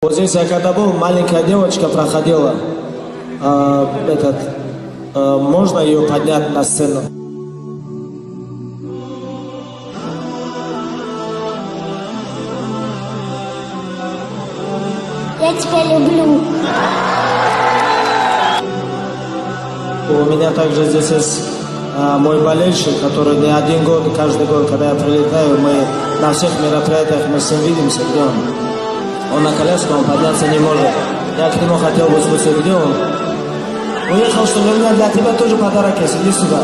Вот здесь я когда был, маленькая девочка проходила. Можно ее поднять на сцену? Я тебя люблю. У меня также здесь есть мой болельщик, который не один год, каждый год, когда я прилетаю, мы на всех мероприятиях мы с ним видимся, где он. Он на коляске, он подняться не может. Я к нему хотел бы спросить, где он. Уехал, что у меня для тебя тоже подарок есть, иди сюда.